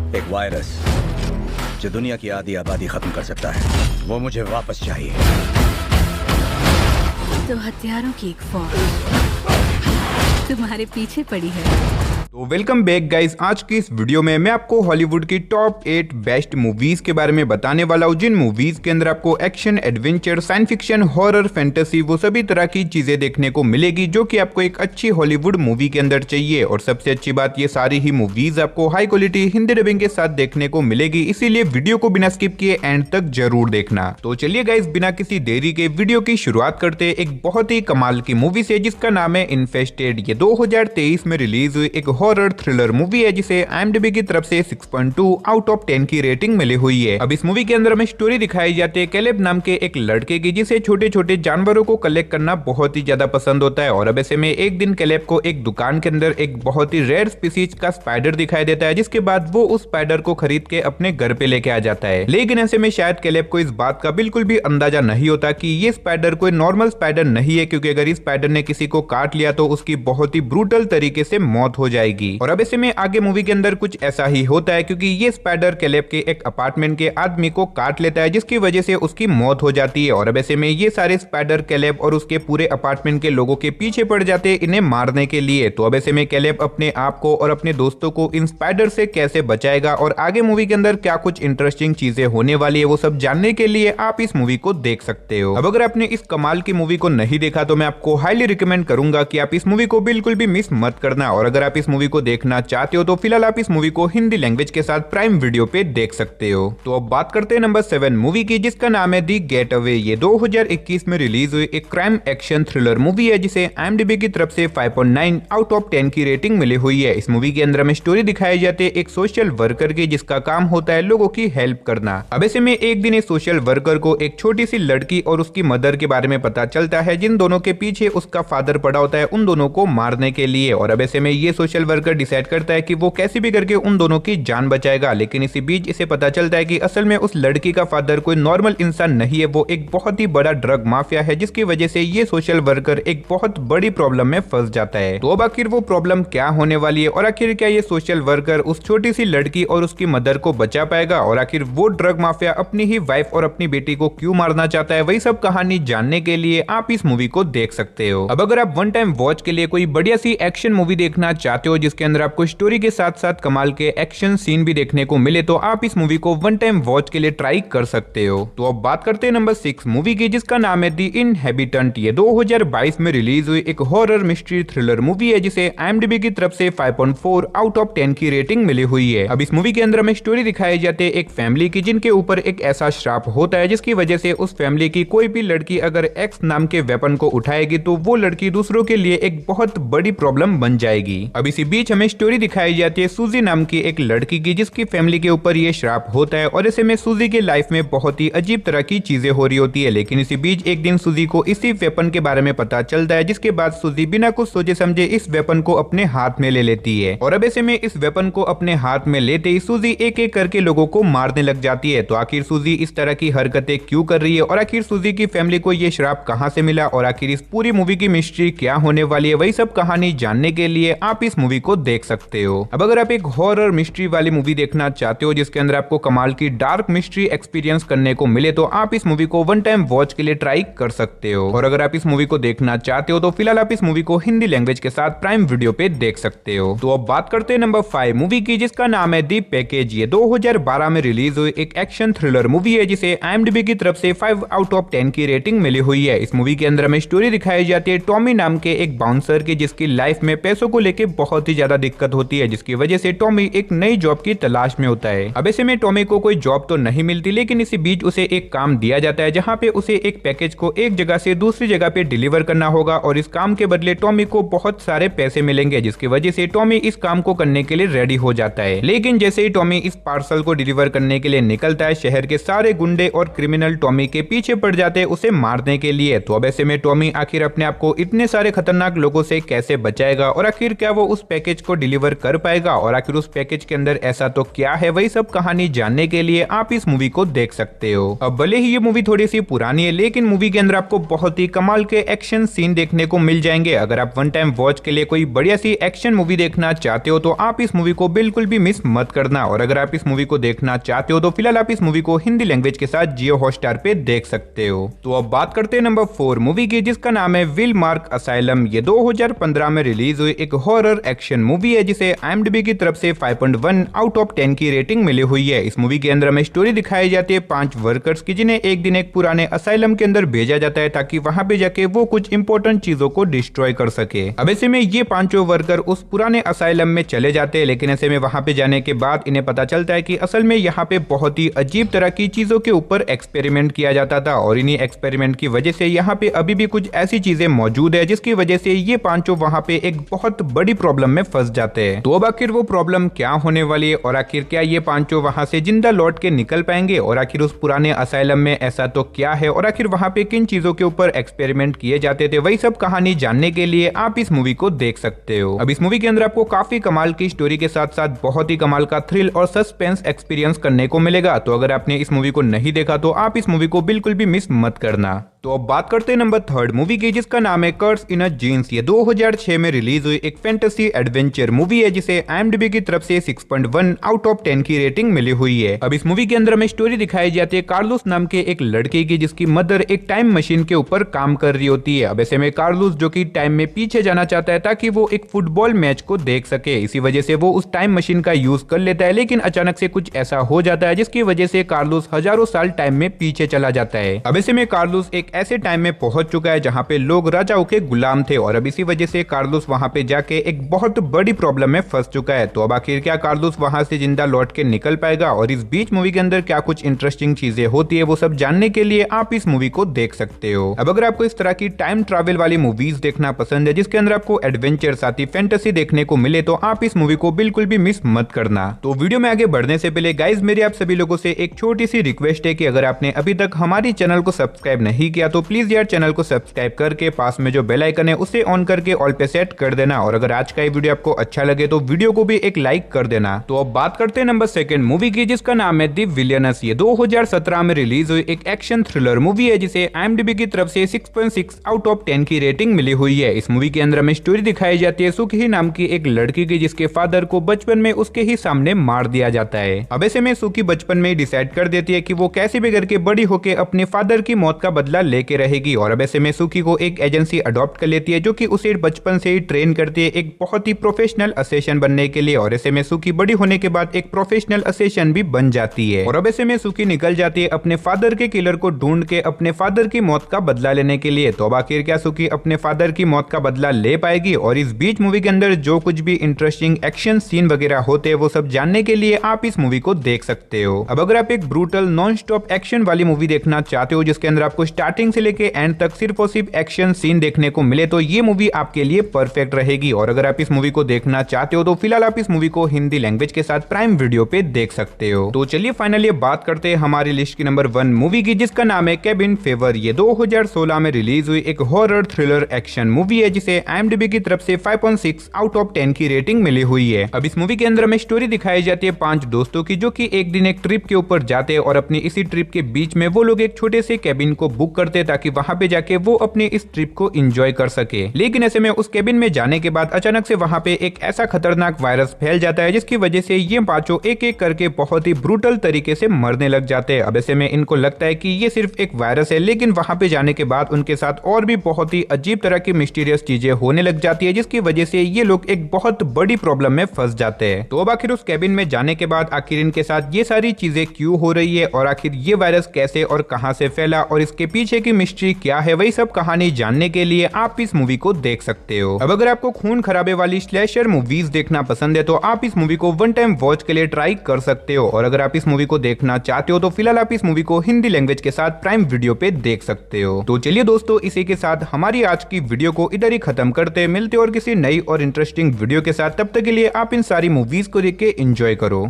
एक वायरस जो दुनिया की आधी आबादी खत्म कर सकता है, वो मुझे वापस चाहिए। तो हथियारों की एक फौज तुम्हारे पीछे पड़ी है। तो वेलकम बैक गाइस। आज की इस वीडियो में मैं आपको हॉलीवुड की टॉप 8 बेस्ट मूवीज के बारे में बताने वाला हूँ, जिन मूवीज के अंदर आपको action, adventure, science fiction, horror, fantasy वो सभी तरह की चीजें देखने को मिलेगी जो कि आपको एक अच्छी हॉलीवुड मूवी के अंदर चाहिए। और सबसे अच्छी बात, ये सारी ही मूवीज आपको हाई क्वालिटी हिंदी डबिंग के साथ देखने को मिलेगी, इसीलिए वीडियो को बिना स्किप किए एंड तक जरूर देखना। तो चलिए गाइस, बिना किसी देरी के वीडियो की शुरुआत करते एक बहुत ही कमाल की मूवी से, जिसका नाम है इन्फेस्टेड। ये 2023 में रिलीज हुई एक हॉरर थ्रिलर मूवी है जिसे IMDb की तरफ से 6.2 आउट ऑफ 10 की रेटिंग मिली हुई है। अब इस मूवी के अंदर हमें स्टोरी दिखाई जाती है कैलेब नाम के एक लड़के की, जिसे छोटे छोटे जानवरों को कलेक्ट करना बहुत ही ज्यादा पसंद होता है। और अब ऐसे में एक दिन कैलेब को एक दुकान के अंदर एक बहुत ही रेयर स्पीसीज का स्पाइडर दिखाई देता है, जिसके बाद वो उस स्पाइडर को खरीद के अपने घर पे लेके आ जाता है। लेकिन ऐसे में शायद कैलेब को इस बात का बिल्कुल भी अंदाजा नहीं होता कि ये स्पाइडर कोई नॉर्मल स्पाइडर नहीं है, क्योंकि अगर इस स्पाइडर ने किसी को काट लिया तो उसकी बहुत ही ब्रूटल तरीके से मौत हो जाएगी। और अब ऐसे में आगे मूवी के अंदर कुछ ऐसा ही होता है, क्योंकि ये स्पाइडर कैलेब के एक अपार्टमेंट के आदमी को काट लेता है, जिसकी वजह से उसकी मौत हो जाती है। और अब ऐसे में ये सारे स्पाइडर कैलेब और उसके पूरे अपार्टमेंट के लोगों के पीछे पड़ जाते हैं इन्हें मारने के लिए। तो अब ऐसे में कैलेब अपने आप को और अपने दोस्तों को इन स्पाइडर से कैसे बचाएगा और आगे मूवी के अंदर क्या कुछ इंटरेस्टिंग चीजें होने वाली है, वो सब जानने के लिए आप इस मूवी को देख सकते हो। अब अगर आपने इस कमाल की मूवी को नहीं देखा तो मैं आपको हाईली रिकमेंड करूंगा कि आप इस मूवी को बिल्कुल भी मिस मत करना। और अगर आप इस मूवी को देखना चाहते हो तो फिलहाल आप इस मूवी को हिंदी लैंग्वेज के साथ प्राइम वीडियो पे देख सकते हो। तो अब बात करते हैं नंबर 7 मूवी की, जिसका नाम है दी गेट अवे। ये 2021 में रिलीज हुई एक क्राइम एक्शन थ्रिलर मूवी है जिसे IMDb की तरफ से 5.9 आउट ऑफ 10 की रेटिंग मिली हुई है। इस मूवी के अंदर हमें स्टोरी दिखाई जाती है एक सोशल वर्कर की, जिसका काम होता है लोगों की हेल्प करना। अब ऐसे में एक दिन इस सोशल वर्कर को एक छोटी सी लड़की और उसकी मदर के बारे में पता चलता है, जिन दोनों के पीछे उसका फादर पड़ा होता है उन दोनों को मारने के लिए। और अब ऐसे में ये सोशल वर्कर डिसाइड करता है कि वो कैसे भी करके उन दोनों की जान बचाएगा। लेकिन इसी बीच इसे पता चलता है कि असल में उस लड़की का फादर कोई नॉर्मल इंसान नहीं है, वो एक बहुत ही बड़ा ड्रग माफिया है, जिसकी वजह से ये सोशल वर्कर एक बहुत बड़ी प्रॉब्लम में फंस जाता है। तो अब आखिर वो प्रॉब्लम क्या होने वाली है और आखिर क्या ये सोशल वर्कर उस छोटी सी लड़की और उसकी मदर को बचा पाएगा, और आखिर वो ड्रग माफिया अपनी ही वाइफ और अपनी बेटी को क्यों मारना चाहता है, वही सब कहानी जानने के लिए आप इस मूवी को देख सकते हो। अब अगर आप वन टाइम वॉच के लिए कोई बढ़िया सी एक्शन मूवी देखना चाहते हो जिसके अंदर आपको स्टोरी के साथ साथ कमाल के एक्शन सीन भी देखने को मिले, तो आप इस मूवी को वन टाइम वॉच के लिए ट्राई कर सकते हो। तो अब बात करते हैं नंबर 6 मूवी की, जिसका नाम है दी इनहेबिटेंट। ये 2022 में रिलीज हुई एक हॉरर मिस्ट्री थ्रिलर मूवी है जिसे IMDb की तरफ से 5.4 आउट ऑफ 10 की रेटिंग मिली हुई है। अब इस मूवी के अंदर हमें स्टोरी दिखाई जाती है एक फैमिली की, जिनके ऊपर एक ऐसा श्राप होता है जिसकी वजह से उस फैमिली की कोई भी लड़की अगर एक्स नाम के वेपन को उठाएगी तो वो लड़की दूसरों के लिए एक बहुत बड़ी प्रॉब्लम बन जाएगी। अब इसी बीच हमें स्टोरी दिखाई जाती है सूजी नाम की एक लड़की की, जिसकी फैमिली के ऊपर ये श्राप होता है। और ऐसे में सूजी के लाइफ में बहुत ही अजीब तरह की चीजें हो रही होती है। लेकिन इसी बीच एक दिन सूजी को इसी वेपन के बारे में पता चलता है, जिसके बाद सूजी बिना कुछ सोचे समझे इस वेपन को अपने हाथ में ले लेती है। और अब ऐसे में इस वेपन को अपने हाथ में लेते ही सूजी एक एक करके लोगों को मारने लग जाती है। तो आखिर सूजी इस तरह की हरकतें क्यों कर रही है और आखिर सूजी की फैमिली को ये श्राप कहां से मिला और आखिर इस पूरी मूवी की मिस्ट्री क्या होने वाली है, वही सब कहानी जानने के लिए आप इस मूवी को देख सकते हो। अब अगर आप एक हॉरर मिस्ट्री वाली मूवी देखना चाहते हो जिसके अंदर आपको कमाल की डार्क मिस्ट्री एक्सपीरियंस करने को मिले, तो आप इस मूवी को वन टाइम वॉच के लिए ट्राई कर सकते हो। और अगर आप इस मूवी को देखना चाहते हो तो फिलहाल आप इस मूवी को हिंदी लैंग्वेज के साथ प्राइम वीडियो पे देख सकते हो। तो अब बात करते हैं नंबर 5 मूवी की, जिसका नाम है दी पैकेज। ये 2012 में रिलीज हुई एक एक्शन थ्रिलर मूवी है जिसे IMDb की तरफ से 5 आउट ऑफ 10 की रेटिंग मिली हुई है। इस मूवी के अंदर हमें स्टोरी दिखाई जाती है टॉमी नाम के एक बाउंसर की, जिसकी लाइफ में पैसों को लेकर बहुत ही ज्यादा दिक्कत होती है, जिसकी वजह से टॉमी एक नई जॉब की तलाश में होता है। अब ऐसे में टॉमी को कोई जॉब तो नहीं मिलती, लेकिन इसी बीच उसे एक काम दिया जाता है जहां पे उसे एक पैकेज को एक जगह से दूसरी जगह पे डिलीवर करना होगा, और इस काम के बदले टॉमी को बहुत सारे पैसे मिलेंगे, जिसकी वजह से टॉमी इस काम को करने के लिए रेडी हो जाता है। लेकिन जैसे ही टॉमी इस पार्सल को डिलीवर करने के लिए निकलता है, शहर के सारे गुंडे और क्रिमिनल टॉमी के पीछे पड़ जाते हैं उसे मारने के लिए। तो अब ऐसे में टॉमी आखिर अपने आप को इतने सारे खतरनाक लोगों से कैसे बचाएगा और आखिर क्या वो उस पैकेज को डिलीवर कर पाएगा और आखिर उस पैकेज के अंदर ऐसा तो क्या है, वही सब कहानी जानने के लिए आप इस मूवी को देख सकते हो। अब भले ही ये मूवी थोड़ी सी पुरानी है, लेकिन मूवी के अंदर आपको बहुत ही कमाल के एक्शन सीन देखने को मिल जाएंगे। अगर आप वन टाइम वॉच के लिए कोई बढ़िया सी एक्शन मूवी देखना चाहते हो तो आप इस मूवी को बिल्कुल भी मिस मत करना। और अगर आप इस मूवी को देखना चाहते हो तो फिलहाल आप इस मूवी को हिंदी लैंग्वेज के साथ जियो हॉटस्टार पे देख सकते हो। तो अब बात करते हैं नंबर 4 मूवी की, जिसका नाम है विल मार्क असाइलम। ये 2015 में रिलीज हुई एक हॉरर एक्शन मूवी है जिसे IMDb की तरफ से 5.1 आउट ऑफ 10 की रेटिंग मिली हुई है। इस मूवी के अंदर हमें स्टोरी दिखाई जाती है 5 वर्कर्स की, जिन्हें एक दिन एक पुराने असाइलम के अंदर भेजा जाता है ताकि वहां पे जाके वो कुछ इंपॉर्टेंट चीजों को डिस्ट्रॉय कर सके। अब ऐसे में ये 5 वर्कर उस पुराने असाइलम में चले जाते हैं, लेकिन ऐसे में वहां पे जाने के बाद इन्हें पता चलता है कि असल में यहाँ पे बहुत ही अजीब तरह की चीजों के ऊपर एक्सपेरिमेंट किया जाता था और इन्हीं एक्सपेरिमेंट की वजह से यहाँ पे अभी भी कुछ ऐसी चीजें मौजूद है जिसकी वजह से ये 5 वहां पे एक बहुत बड़ी प्रॉब्लम में फंस जाते हैं। तो अब आखिर वो प्रॉब्लम क्या होने वाली है और आखिर क्या ये 5 वहां से जिंदा लौट के निकल पाएंगे और आखिर उस पुराने असाइलम में ऐसा तो क्या है और आखिर वहां पे किन चीजों के ऊपर एक्सपेरिमेंट किए जाते थे, वही सब कहानी जानने के लिए आप इस मूवी को देख सकते हो। अब इस मूवी के अंदर आपको काफी कमाल की स्टोरी के साथ साथ बहुत ही कमाल का थ्रिल और सस्पेंस एक्सपीरियंस करने को मिलेगा। तो अगर आपने इस मूवी को नहीं देखा तो आप इस मूवी को बिल्कुल भी मिस मत करना। तो अब बात करते हैं नंबर 3 मूवी की, जिसका नाम है कर्स इन अ जीन्स। ये 2006 में रिलीज हुई एक फैंटेसी एडवेंचर मूवी है जिसे IMDb की तरफ से 6.1 आउट ऑफ 10 की रेटिंग मिली हुई है। अब इस मूवी के अंदर हमें स्टोरी दिखाई जाती है कार्लोस नाम के एक लड़के की, जिसकी मदर एक टाइम मशीन के ऊपर काम कर रही होती है। अब ऐसे में कार्लोस जो कि टाइम में पीछे जाना चाहता है ताकि वो एक फुटबॉल मैच को देख सके, इसी वजह से वो उस टाइम मशीन का यूज कर लेता है, लेकिन अचानक से कुछ ऐसा हो जाता है जिसकी वजह से कार्लोस हजारों साल टाइम में पीछे चला जाता है। अब ऐसे में कार्लोस एक ऐसे टाइम में पहुंच चुका है जहां पे लोग राजाओं के गुलाम थे और अब इसी वजह से कार्लोस वहां पे जाके एक बहुत बड़ी प्रॉब्लम में फंस चुका है। तो अब आखिर क्या कार्लोस वहां से जिंदा लौट के निकल पाएगा और इस बीच मूवी के अंदर क्या कुछ इंटरेस्टिंग चीजें होती है, वो सब जानने के लिए आप इस मूवी को देख सकते हो। अब अगर आपको इस तरह की टाइम ट्रैवल वाली मूवीज देखना पसंद है जिसके अंदर आपको एडवेंचर साथ ही फैंटेसी देखने को मिले तो आप इस मूवी को बिल्कुल भी मिस मत करना। तो वीडियो में आगे बढ़ने से पहले गाइज मेरी आप सभी लोगों से एक छोटी सी रिक्वेस्ट है कि अगर आपने अभी तक हमारी चैनल को सब्सक्राइब नहीं किया तो प्लीज यार चैनल को सब्सक्राइब करके पास में जो बेल आइकन है उसे ऑन करके ऑल पे सेट कर देना। और अगर आज का ये वीडियो आपको अच्छा लगे तो वीडियो को भी एक लाइक कर देना। तो अब बात करते हैं नंबर 2 मूवी की, जिसका नाम है द विलियनस। ये 2017 में रिलीज हुई एक एक्शन थ्रिलर मूवी है जिसे IMDb की तरफ से 6.6 आउट ऑफ 10 की रेटिंग मिली हुई है। इस मूवी के अंदर हमें स्टोरी दिखाई जाती है सुखी नाम की एक लड़की की, जिसके फादर को बचपन में उसके ही सामने मार दिया जाता है। अब ऐसे में सुखी बचपन में डिसाइड कर देती है कि वो कैसे भी करके बड़ी होकर अपने फादर की मौत का बदला लेके रहेगी। और अब ऐसे में सुखी को एक एजेंसी अडॉप्ट कर लेती है जो कि उसे बचपन से ही ट्रेन करती है एक बहुत ही प्रोफेशनल असेसन बनने के लिए। और ऐसे में सुखी बड़ी होने के बाद एक प्रोफेशनल असेसन भी बन जाती है। और अब ऐसे में सुखी निकल जाती है अपने फादर के किलर को ढूंढ के अपने फादर की मौत का बदला लेने के लिए। तो अब आखिर क्या सुखी अपने फादर की मौत का बदला ले पाएगी? और इस बीच मूवी के अंदर जो कुछ भी इंटरेस्टिंग एक्शन सीन वगैरह होते हैं वो सब जानने के लिए आप इस मूवी को देख सकते हो। अब अगर आप एक ब्रूटल नॉन स्टॉप एक्शन वाली मूवी देखना चाहते हो जिसके अंदर आपको स्टार्टिंग से लेके एंड तक सिर्फ और सिर्फ एक्शन सीन देखने को मिले तो ये मूवी आपके लिए परफेक्ट रहेगी। और अगर आप इस मूवी को देखना चाहते हो तो फिलहाल आप इस मूवी को हिंदी लैंग्वेज के साथ प्राइम वीडियो पे देख सकते हो। तो चलिए फाइनली बात करते हैं हमारी लिस्ट की नंबर 1 मूवी की, जिसका नाम है केबिन फेवर। ये 2016 में रिलीज हुई एक हॉरर थ्रिलर एक्शन मूवी है जिसे IMDb की तरफ से 5.6 आउट ऑफ 10 की रेटिंग मिली हुई है। अब इस मूवी के अंदर हमें स्टोरी दिखाई जाती है 5 दोस्तों की जो कि एक दिन एक ट्रिप के ऊपर जाते हैं और अपनी इसी ट्रिप के बीच में वो लोग एक छोटे से केबिन को बुक करते हैं ताकि वहां पे जाके वो अपने इस ट्रिप को एंजॉय कर सके। लेकिन ऐसे में उस केबिन में जाने के बाद अचानक से वहां पे एक ऐसा खतरनाक वायरस फैल जाता है जिसकी वजह से ये 5 एक एक करके बहुत ही ब्रूटल तरीके से मरने लग जाते हैं। अब ऐसे में इनको लगता है कि ये सिर्फ एक वायरस है, लेकिन वहां पे जाने के बाद उनके साथ और भी बहुत ही अजीब तरह की मिस्टीरियस चीजें होने लग जाती है जिसकी वजह से ये लोग एक बहुत बड़ी प्रॉब्लम में फंस जाते हैं। तो अब आखिर उस केबिन में जाने के बाद आखिर इनके साथ ये सारी चीजें क्यों हो रही है और आखिर ये वायरस कैसे और कहां से फैला और इसके पीछे की मिस्ट्री क्या है, वही सब कहानी जानने के लिए आप इस मूवी को देख सकते हो। अब अगर आपको खून खराबे वाली स्लैशर मूवीज देखना पसंद है तो आप इस मूवी को वन टाइम वॉच के लिए ट्राई कर सकते हो। और अगर आप इस मूवी को देखना चाहते हो तो फिलहाल आप इस मूवी को हिंदी लैंग्वेज के साथ प्राइम वीडियो पे देख सकते हो। तो चलिए दोस्तों, इसी के साथ हमारी आज की वीडियो को इधर ही खत्म करते हैं। मिलते और किसी नई और इंटरेस्टिंग वीडियो के साथ, तब तक के लिए आप इन सारी मूवीज को देख के एंजॉय करो।